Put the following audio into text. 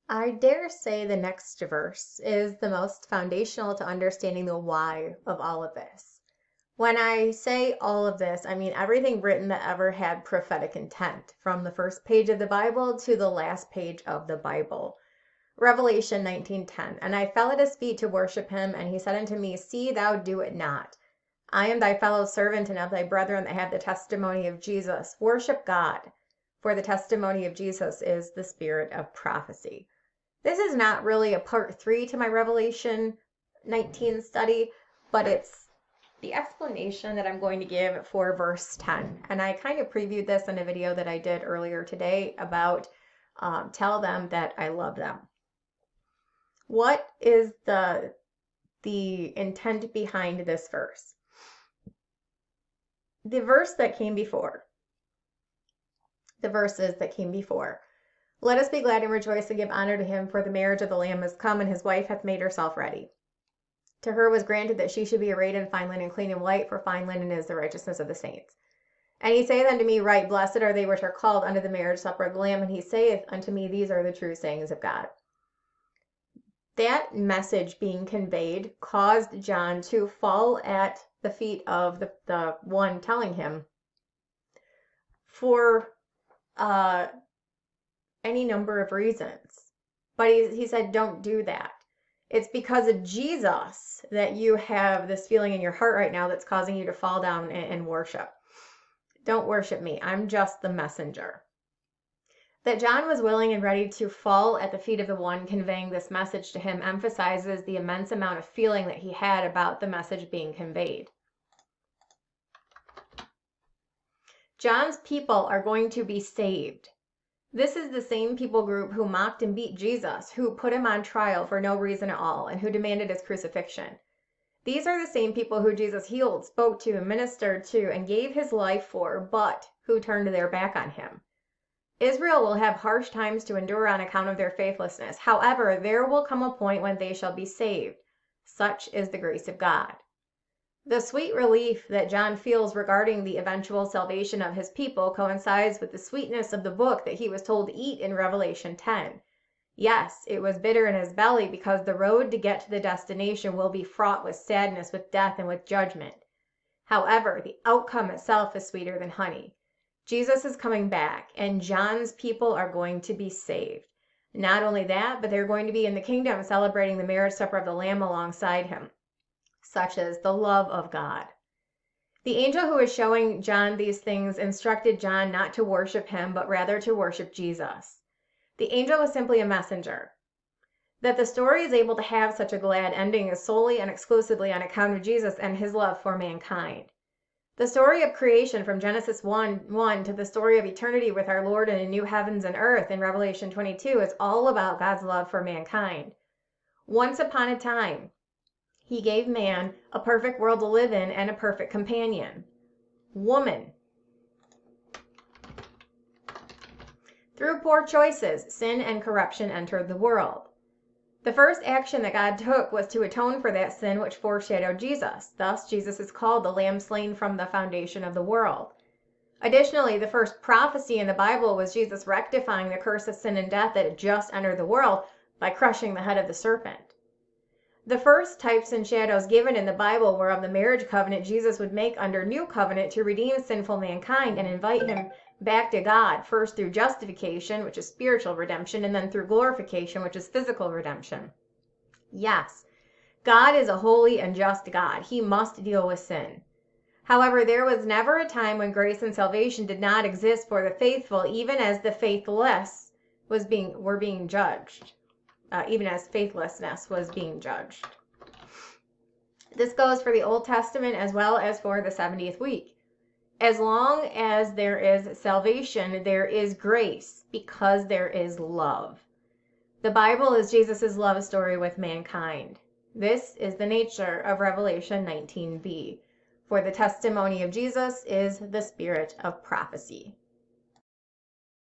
I dare say the next verse is the most foundational to understanding the why of all of this. When I say all of this, I mean everything written that ever had prophetic intent, from the first page of the Bible to the last page of the Bible. Revelation 19:10. And I fell at his feet to worship him, and he said unto me, See thou do it not. I am thy fellow servant and of thy brethren that have the testimony of Jesus. Worship God, for the testimony of Jesus is the spirit of prophecy. This is not really a part 3 to my Revelation 19 study, but it's the explanation that I'm going to give for verse 10. And I kind of previewed this in a video that I did earlier today about tell them that I love them. What is the intent behind this verse? The verses that came before. Let us be glad and rejoice and give honor to him, for the marriage of the Lamb is come, and his wife hath made herself ready. To her was granted that she should be arrayed in fine linen, clean and white, for fine linen is the righteousness of the saints. And he saith unto me, Right, blessed are they which are called unto the marriage supper of the Lamb. And he saith unto me, These are the true sayings of God. That message being conveyed caused John to fall at the feet of the one telling him for any number of reasons. But he said, don't do that. It's because of Jesus that you have this feeling in your heart right now that's causing you to fall down and worship. Don't worship me. I'm just the messenger. That John was willing and ready to fall at the feet of the one conveying this message to him emphasizes the immense amount of feeling that he had about the message being conveyed. John's people are going to be saved. This is the same people group who mocked and beat Jesus, who put him on trial for no reason at all, and who demanded his crucifixion. These are the same people who Jesus healed, spoke to, ministered to, and gave his life for, but who turned their back on him. Israel will have harsh times to endure on account of their faithlessness. However, there will come a point when they shall be saved. Such is the grace of God. The sweet relief that John feels regarding the eventual salvation of his people coincides with the sweetness of the book that he was told to eat in Revelation 10. Yes, it was bitter in his belly because the road to get to the destination will be fraught with sadness, with death, and with judgment. However, the outcome itself is sweeter than honey. Jesus is coming back, and John's people are going to be saved. Not only that, but they're going to be in the kingdom celebrating the marriage supper of the Lamb alongside him. Such as the love of God. The angel who was showing John these things instructed John not to worship him, but rather to worship Jesus. The angel was simply a messenger. That the story is able to have such a glad ending is solely and exclusively on account of Jesus and his love for mankind. The story of creation from Genesis 1:1 to the story of eternity with our Lord in a new heavens and earth in Revelation 22 is all about God's love for mankind. Once upon a time, he gave man a perfect world to live in and a perfect companion, woman. Through poor choices, sin and corruption entered the world. The first action that God took was to atone for that sin which foreshadowed Jesus. Thus, Jesus is called the Lamb slain from the foundation of the world. Additionally, the first prophecy in the Bible was Jesus rectifying the curse of sin and death that had just entered the world by crushing the head of the serpent. The first types and shadows given in the Bible were of the marriage covenant Jesus would make under new covenant to redeem sinful mankind and invite him back to God, first through justification, which is spiritual redemption, and then through glorification, which is physical redemption. Yes, God is a holy and just God. He must deal with sin. However, there was never a time when grace and salvation did not exist for the faithful, even as the faithless were being judged. Even as faithlessness was being judged. This goes for the Old Testament as well as for the 70th week. As long as there is salvation, there is grace because there is love. The Bible is Jesus' love story with mankind. This is the nature of Revelation 19b. For the testimony of Jesus is the spirit of prophecy.